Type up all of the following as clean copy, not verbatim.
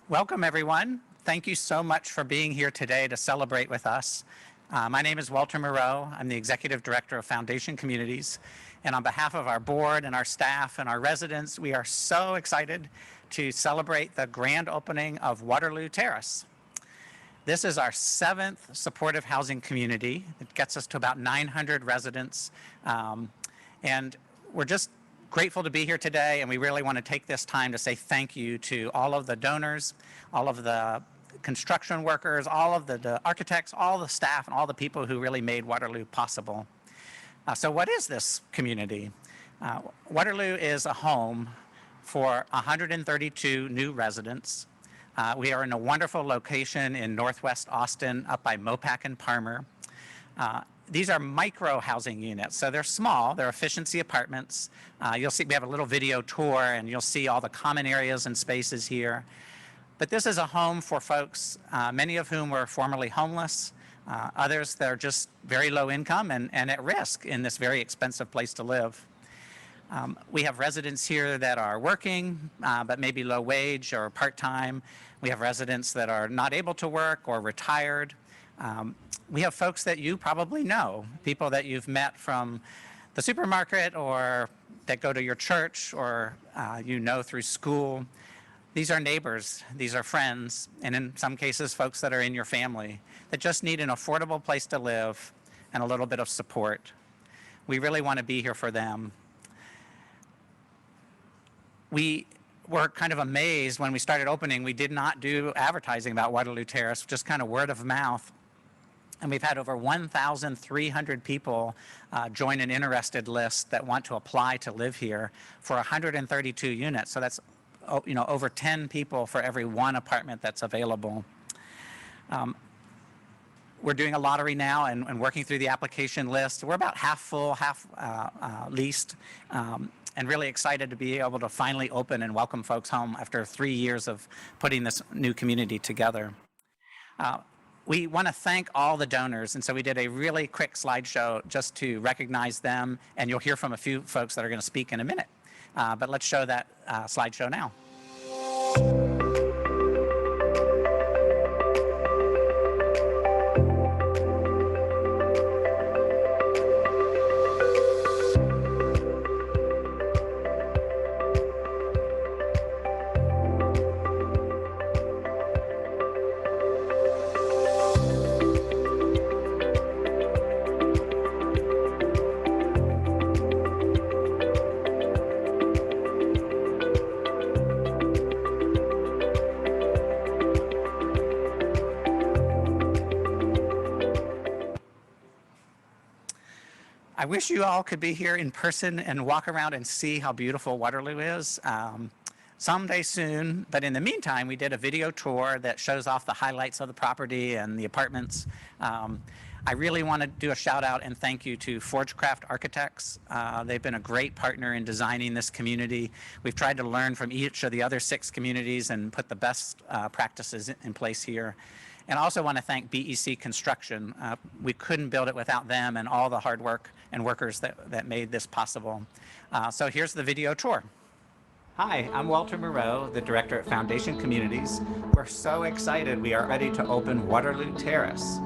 Welcome, everyone. Thank you so much for being here today to celebrate with us. My name is Walter Moreau. I'm the Executive Director of Foundation Communities. And on behalf of our board and our staff and our residents, we are so excited to celebrate the grand opening of Waterloo Terrace. This is our 7th supportive housing community. It gets us to about 900 residents. And we're just grateful to be here today, and we really want to take this time to say thank you to all of the donors, all of the construction workers, all of the architects, all the staff, and all the people who really made Waterloo possible. So what is this community? Waterloo is a home for 132 new residents. We are in a wonderful location in Northwest Austin, up by Mopac and Parmer. These are micro housing units, so they're small, they're efficiency apartments. You'll see we have a little video tour and you'll see all the common areas and spaces here. But this is a home for folks, many of whom were formerly homeless, others that are just very low income and at risk in this very expensive place to live. We have residents here that are working, but maybe low wage or part-time. We have residents that are not able to work or retired. We have folks that you probably know, people that you've met from the supermarket or that go to your church or you know through school. These are neighbors, these are friends, and in some cases folks that are in your family that just need an affordable place to live and a little bit of support. We really want to be here for them. We were kind of amazed when we started opening. We did not do advertising about Waterloo Terrace, just kind of word of mouth. And we've had over 1,300 people join an interested list that want to apply to live here for 132 units. So that's over 10 people for every one apartment that's available. We're doing a lottery now and working through the application list. We're about half full, half leased, and really excited to be able to finally open and welcome folks home after 3 years of putting this new community together. We want to thank all the donors, and so we did a really quick slideshow just to recognize them, and you'll hear from a few folks that are going to speak in a minute. But let's show that slideshow now. I wish you all could be here in person and walk around and see how beautiful Waterloo is. Someday soon, but in the meantime, we did a video tour that shows off the highlights of the property and the apartments. I really want to do a shout out and thank you to Forgecraft Architects. They've been a great partner in designing this community. We've tried to learn from each of the other 6 communities and put the best practices in place here. And I also want to thank BEC Construction. We couldn't build it without them and all the hard work and workers that made this possible. So here's the video tour. Hi, I'm Walter Moreau, the Director at Foundation Communities. We're so excited we are ready to open Waterloo Terrace.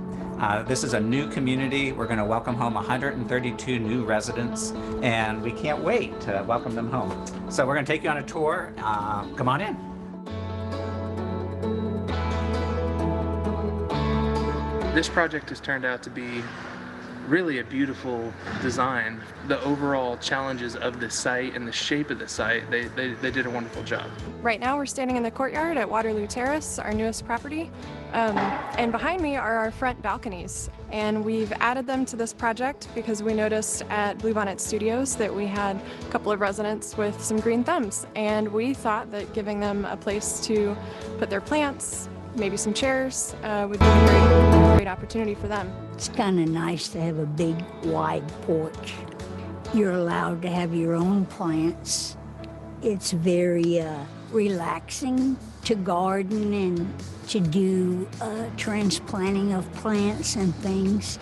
This is a new community. We're going to welcome home 132 new residents, and we can't wait to welcome them home. So we're going to take you on a tour. Come on in. This project has turned out to be really a beautiful design. The overall challenges of the site and the shape of the site, they did a wonderful job. Right now we're standing in the courtyard at Waterloo Terrace, our newest property. And behind me are our front balconies. And we've added them to this project because we noticed at Bluebonnet Studios that we had a couple of residents with some green thumbs. And we thought that giving them a place to put their plants, maybe some chairs, would be a great opportunity for them. It's kind of nice to have a big, wide porch. You're allowed to have your own plants. It's very relaxing to garden and to do transplanting of plants and things.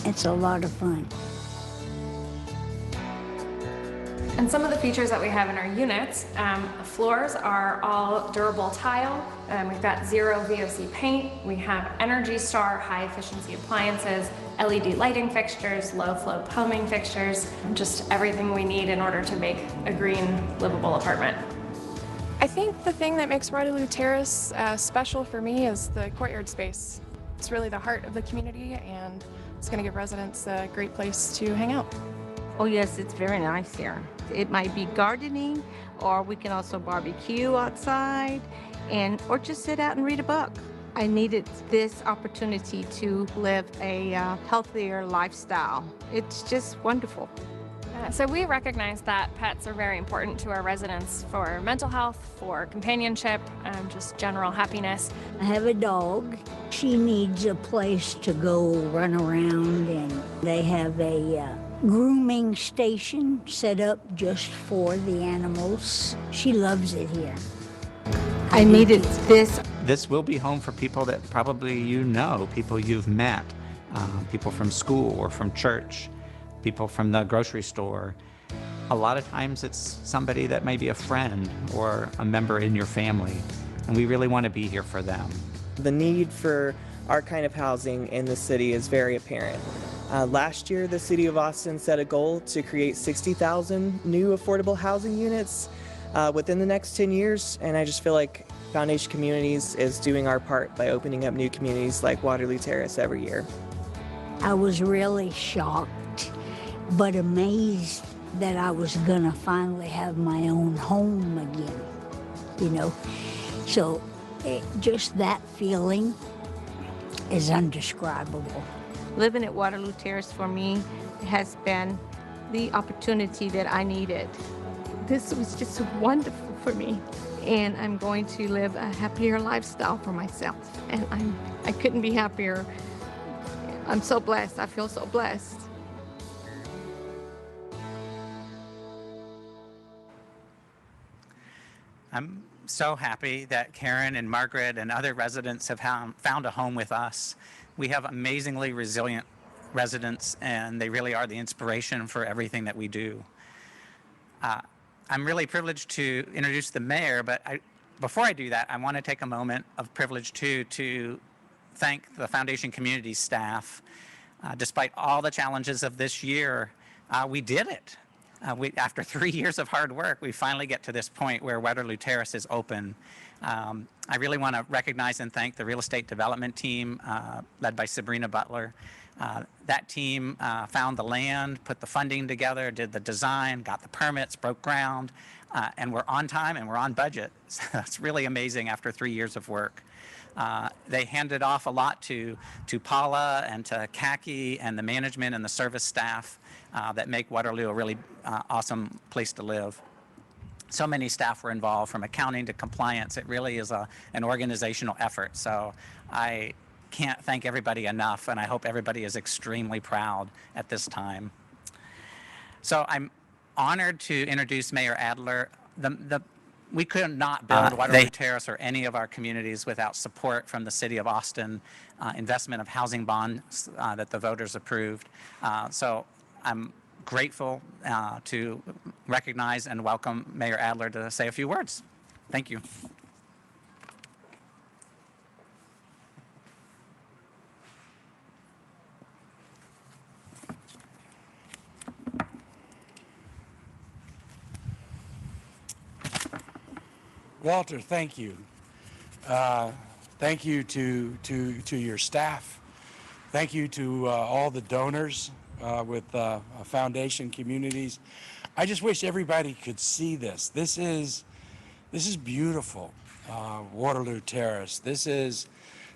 It's a lot of fun. And some of the features that we have in our units, the floors are all durable tile. We've got zero VOC paint. We have Energy Star high efficiency appliances, LED lighting fixtures, low flow plumbing fixtures, just everything we need in order to make a green, livable apartment. I think the thing that makes Waterloo Terrace special for me is the courtyard space. It's really the heart of the community, and it's going to give residents a great place to hang out. Oh yes, it's very nice here. It might be gardening, or we can also barbecue outside, or just sit out and read a book. I needed this opportunity to live a healthier lifestyle. It's just wonderful. So we recognize that pets are very important to our residents for mental health, for companionship, just general happiness. I have a dog. She needs a place to go run around, and they have a grooming station set up just for the animals. She loves it here. I needed this. This will be home for people that probably you know, people you've met, people from school or from church, people from the grocery store. A lot of times it's somebody that may be a friend or a member in your family, and we really want to be here for them. The need for our kind of housing in the city is very apparent. Last year, the City of Austin set a goal to create 60,000 new affordable housing units within the next 10 years, and I just feel like Foundation Communities is doing our part by opening up new communities like Waterloo Terrace every year. I was really shocked but amazed that I was gonna finally have my own home again, you know. So just that feeling is indescribable. Living at Waterloo Terrace for me has been the opportunity that I needed. This was just wonderful for me, and I'm going to live a happier lifestyle for myself, and I couldn't be happier. I'm so blessed. I feel so blessed. I'm so happy that Karen and Margaret and other residents have found a home with us. We have amazingly resilient residents, and they really are the inspiration for everything that we do. I'm really privileged to introduce the mayor, but before I do that, I want to take a moment of privilege too to thank the Foundation community staff. Despite all the challenges of this year, we did it. After 3 years of hard work, we finally get to this point where Waterloo Terrace is open. I really want to recognize and thank the real estate development team led by Sabrina Butler. That team found the land, put the funding together, did the design, got the permits, broke ground, and we're on time and we're on budget. So that's really amazing after 3 years of work. They handed off a lot to Paula and to Kaki and the management and the service staff that make Waterloo a really awesome place to live. So many staff were involved, from accounting to compliance. It really is an organizational effort. So I can't thank everybody enough, and I hope everybody is extremely proud at this time. So I'm honored to introduce Mayor Adler. We could not build Waterloo Terrace or any of our communities without support from the City of Austin, investment of housing bonds that the voters approved. So I'm grateful to recognize and welcome Mayor Adler to say a few words. Thank you. Walter, thank you. Thank you to your staff. Thank you to all the donors with Foundation Communities. I just wish everybody could see this. This is beautiful, Waterloo Terrace. This is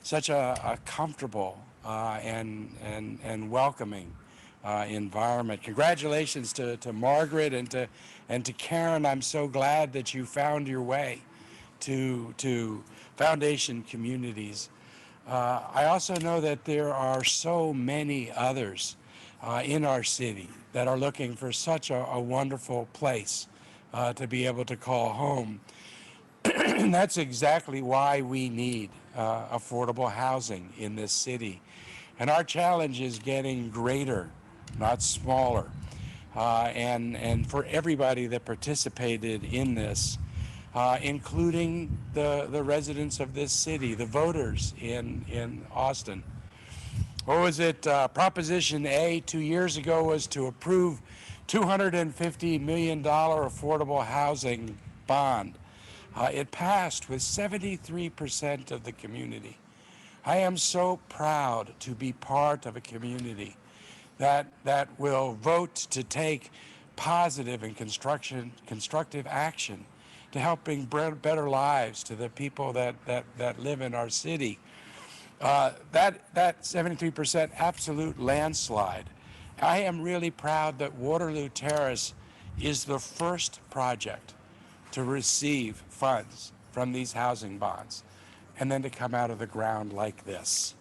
such a comfortable and welcoming environment. Congratulations to Margaret and to Karen. I'm so glad that you found your way to Foundation Communities. I also know that there are so many others in our city that are looking for such a wonderful place to be able to call home. And that's exactly why we need affordable housing in this city. And our challenge is getting greater, not smaller. and for everybody that participated in this, including the residents of this city, the voters in Austin. What was it? Proposition A 2 years ago was to approve $250 million affordable housing bond. It passed with 73% of the community. I am so proud to be part of a community that will vote to take positive and constructive action to help bring better lives to the people that live in our city. That 73% absolute landslide. I am really proud that Waterloo Terrace is the first project to receive funds from these housing bonds and then to come out of the ground like this.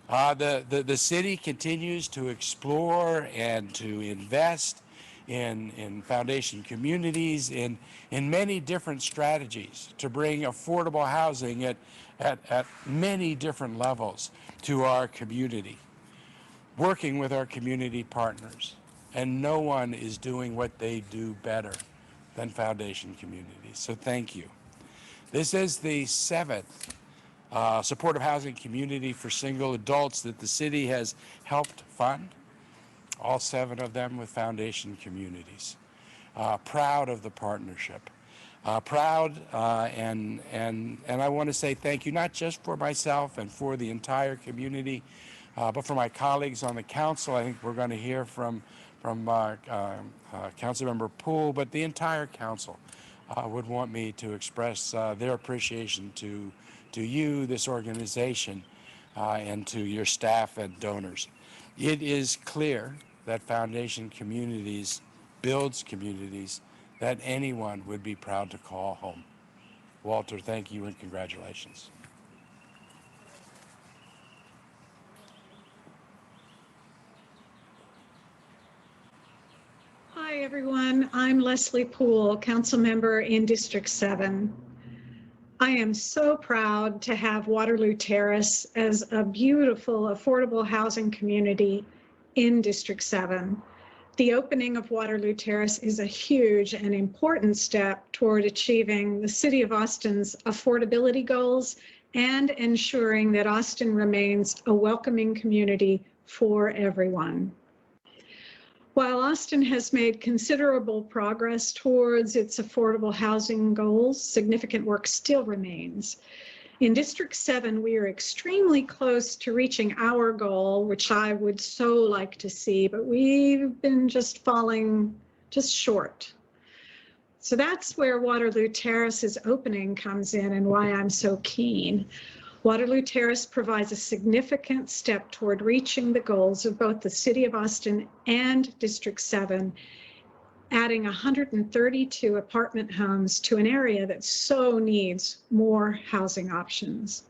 The city continues to explore and to invest in foundation communities, in many different strategies to bring affordable housing at many different levels to our community, working with our community partners. And no one is doing what they do better than foundation communities. So thank you. This is the 7th supportive housing community for single adults that the city has helped fund, all 7 of them with foundation communities. Proud of the partnership. Proud and I want to say thank you not just for myself and for the entire community, but for my colleagues on the council. I think we're going to hear from Councilmember Poole, but the entire council would want me to express their appreciation to you, this organization, and to your staff and donors. It is clear that foundation communities builds communities that anyone would be proud to call home. Walter, thank you and congratulations. Hi, everyone. I'm Leslie Poole, council member in District 7. I am so proud to have Waterloo Terrace as a beautiful, affordable housing community in District 7. The opening of Waterloo Terrace is a huge and important step toward achieving the City of Austin's affordability goals and ensuring that Austin remains a welcoming community for everyone. While Austin has made considerable progress towards its affordable housing goals, significant work still remains. In District 7, we are extremely close to reaching our goal, which I would so like to see, but we've been just falling just short. So that's where Waterloo Terrace's opening comes in and why I'm so keen. Waterloo Terrace provides a significant step toward reaching the goals of both the City of Austin and District 7, adding 132 apartment homes to an area that so needs more housing options.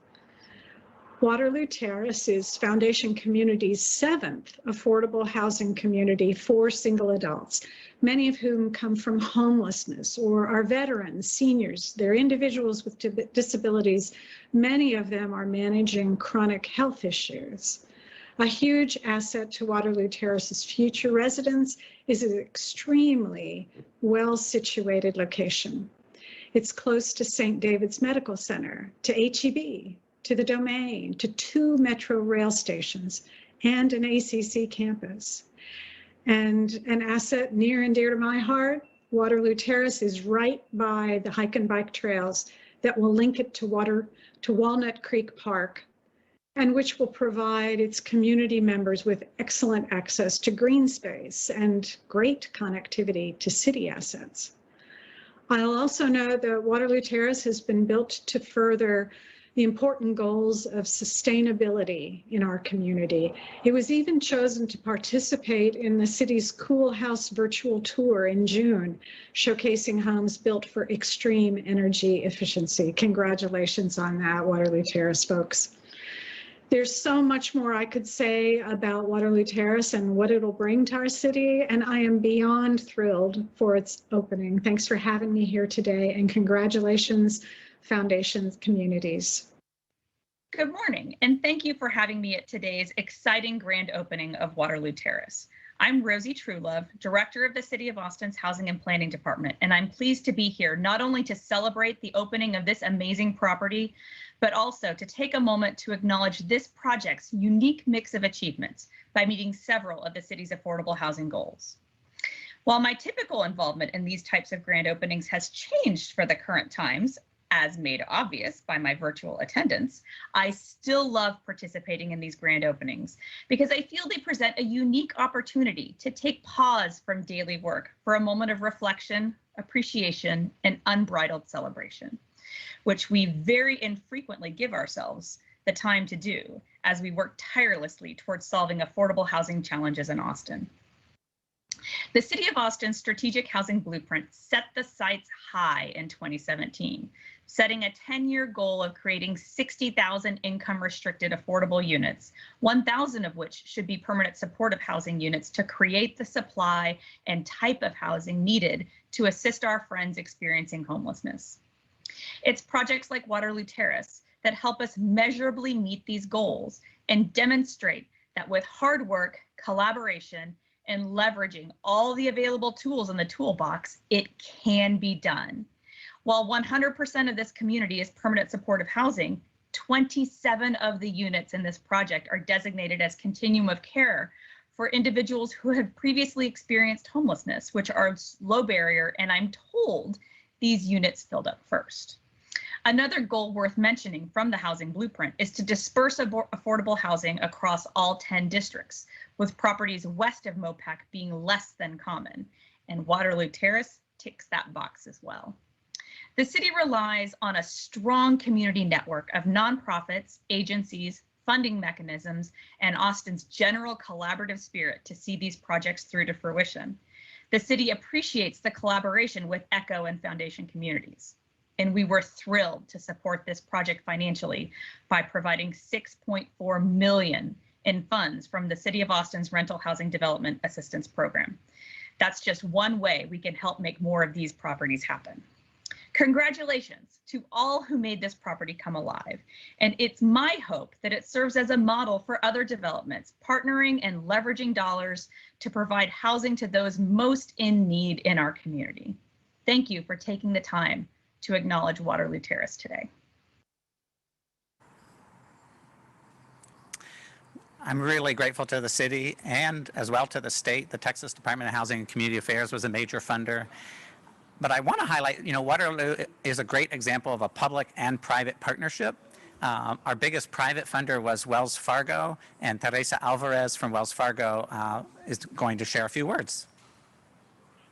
Waterloo Terrace is Foundation Community's 7th affordable housing community for single adults, many of whom come from homelessness or are veterans, seniors, they're individuals with disabilities. Many of them are managing chronic health issues. A huge asset to Waterloo Terrace's future residents is an extremely well-situated location. It's close to St. David's Medical Center, to HEB, to the Domain, to 2 metro rail stations, and an ACC campus. And an asset near and dear to my heart, Waterloo Terrace is right by the hike and bike trails that will link it to Walnut Creek Park, and which will provide its community members with excellent access to green space and great connectivity to city assets. I'll also note that Waterloo Terrace has been built to further the important goals of sustainability in our community. It was even chosen to participate in the city's Cool House virtual tour in June, showcasing homes built for extreme energy efficiency. Congratulations on that, Waterloo Terrace folks. There's so much more I could say about Waterloo Terrace and what it'll bring to our city, and I am beyond thrilled for its opening. Thanks for having me here today, and congratulations, Foundation communities. Good morning, and thank you for having me at today's exciting grand opening of Waterloo Terrace. I'm Rosie TRUELOVE, Director of the City of Austin's Housing and Planning Department, and I'm pleased to be here not only to celebrate the opening of this amazing property, but also to take a moment to acknowledge this project's unique mix of achievements by meeting several of the city's affordable housing goals. While my typical involvement in these types of grand openings has changed for the current times, as made obvious by my virtual attendance, I still love participating in these grand openings because I feel they present a unique opportunity to take pause from daily work for a moment of reflection, appreciation, and unbridled celebration, which we very infrequently give ourselves the time to do as we work tirelessly towards solving affordable housing challenges in Austin. The City of Austin's strategic housing blueprint set the sights high in 2017, setting a 10-year goal of creating 60,000 income-restricted affordable units, 1,000 of which should be permanent supportive housing units to create the supply and type of housing needed to assist our friends experiencing homelessness. It's projects like Waterloo Terrace that help us measurably meet these goals and demonstrate that with hard work, collaboration, and leveraging all the available tools in the toolbox, it can be done. While 100% of this community is permanent supportive housing, 27 of the units in this project are designated as continuum of care for individuals who have previously experienced homelessness, which are low barrier, and I'm told these units filled up first. Another goal worth mentioning from the housing blueprint is to disperse affordable housing across all 10 districts, with properties west of MOPAC being less than common, and Waterloo Terrace ticks that box as well. The city relies on a strong community network of nonprofits, agencies, funding mechanisms, and Austin's general collaborative spirit to see these projects through to fruition. The city appreciates the collaboration with ECHO and foundation communities, and we were thrilled to support this project financially by providing $6.4 million in funds from the City of Austin's Rental Housing Development Assistance Program. That's just one way we can help make more of these properties happen. Congratulations to all who made this property come alive. And it's my hope that it serves as a model for other developments, partnering and leveraging dollars to provide housing to those most in need in our community. Thank you for taking the time to acknowledge Waterloo Terrace today. I'm really grateful to the city and as well to the state. The Texas Department of Housing and Community Affairs was a major funder. But I want to highlight, Waterloo is a great example of a public and private partnership. Our biggest private funder was Wells Fargo, and THERESA ALVAREZ from Wells Fargo is going to share a few words.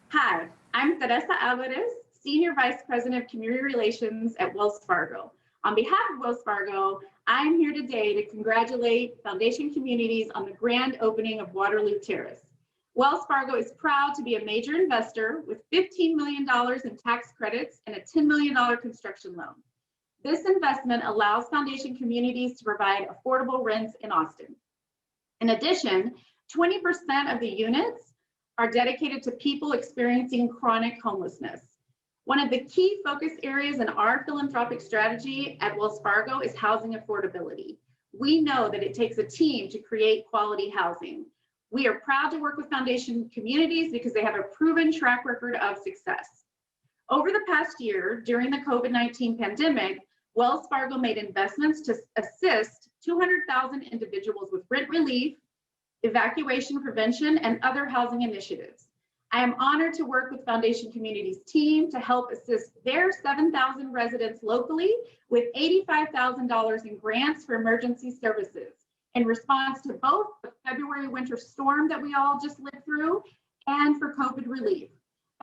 Hi, I'm THERESA ALVAREZ, Senior Vice President of Community Relations at Wells Fargo. On behalf of Wells Fargo, I'm here today to congratulate Foundation Communities on the grand opening of Waterloo Terrace. Wells Fargo is proud to be a major investor with $15 million in tax credits and a $10 million construction loan. This investment allows Foundation Communities to provide affordable rents in Austin. In addition, 20% of the units are dedicated to people experiencing chronic homelessness. One of the key focus areas in our philanthropic strategy at Wells Fargo is housing affordability. We know that it takes a team to create quality housing. We are proud to work with Foundation Communities because they have a proven track record of success. Over the past year, during the COVID-19 pandemic, Wells Fargo made investments to assist 200,000 individuals with rent relief, evacuation prevention, and other housing initiatives. I am honored to work with Foundation Communities team to help assist their 7,000 residents locally with $85,000 in grants for emergency services in response to both the February winter storm that we all just lived through and for COVID relief.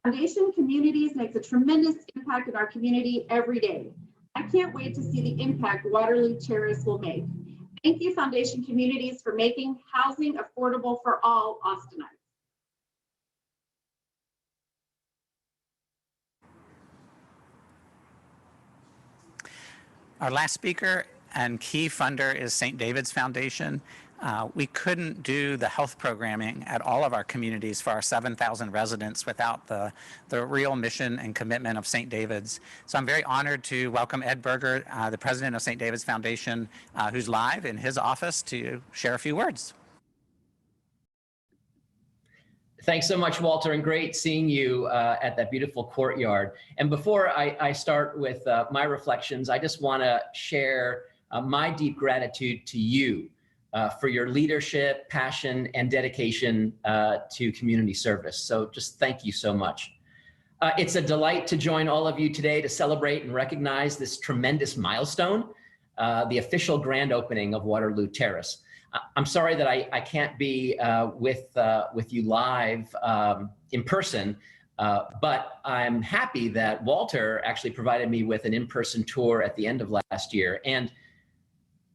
Foundation Communities makes a tremendous impact in our community every day. I can't wait to see the impact Waterloo Terrace will make. Thank you, Foundation Communities, for making housing affordable for all Austinites. Our last speaker and key funder is St. David's Foundation. We couldn't do the health programming at all of our communities for our 7,000 residents without the real mission and commitment of St. David's. So I'm very honored to welcome Ed Berger, the president of St. David's Foundation, who's live in his office to share a few words. Thanks so much, Walter, and great seeing you at that beautiful courtyard. And before I start with my reflections, I just want to share my deep gratitude to you for your leadership, passion, and dedication to community service. So just thank you so much. It's a delight to join all of you today to celebrate and recognize this tremendous milestone, the official grand opening of Waterloo Terrace. I'm sorry that I can't be with you live in person, but I'm happy that Walter actually provided me with an in-person tour at the end of last year. And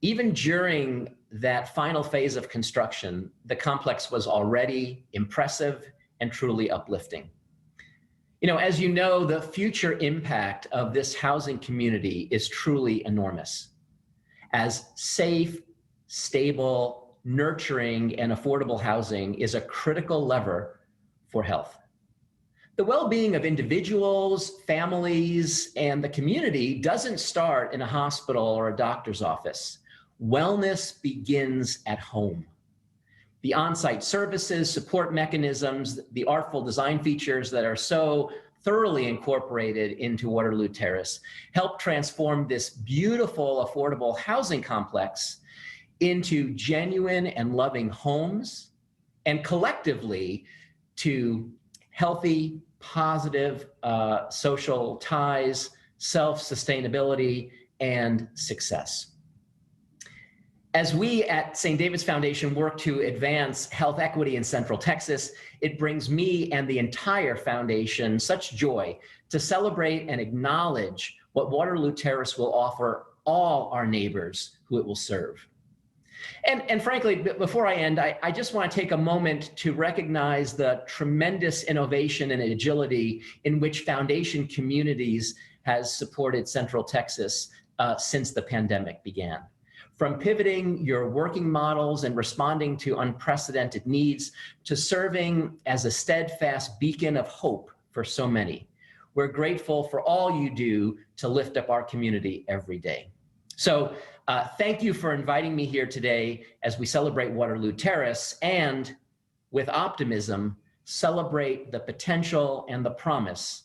even during that final phase of construction, the complex was already impressive and truly uplifting. You know, as you know, the future impact of this housing community is truly enormous. As safe, stable, nurturing, and affordable housing is a critical lever for health. The well-being of individuals, families, and the community doesn't start in a hospital or a doctor's office. Wellness begins at home. The on-site services, support mechanisms, the artful design features that are so thoroughly incorporated into Waterloo Terrace help transform this beautiful, affordable housing complex into genuine and loving homes, and collectively to healthy, positive social ties, self-sustainability, and success. As we at St. David's Foundation work to advance health equity in Central Texas, it brings me and the entire foundation such joy to celebrate and acknowledge what Waterloo Terrace will offer all our neighbors who it will serve. And frankly, before I end, I just want to take a moment to recognize the tremendous innovation and agility in which Foundation Communities has supported Central Texas since the pandemic began. From pivoting your working models and responding to unprecedented needs to serving as a steadfast beacon of hope for so many. We're grateful for all you do to lift up our community every day. So thank you for inviting me here today as we celebrate Waterloo Terrace and, with optimism, celebrate the potential and the promise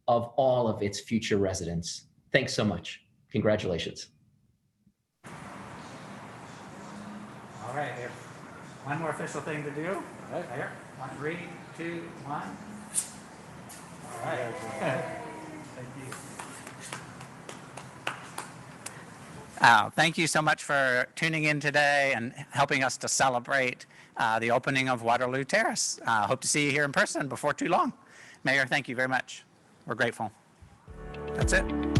of all of its future residents. Thanks so much. Congratulations. All right, there's one more official thing to do. All right. There, 3, 2, 1. All right. Thank you. Thank you so much for tuning in today and helping us to celebrate the opening of Waterloo Terrace. Hope to see you here in person before too long. Mayor, thank you very much. We're grateful. That's it.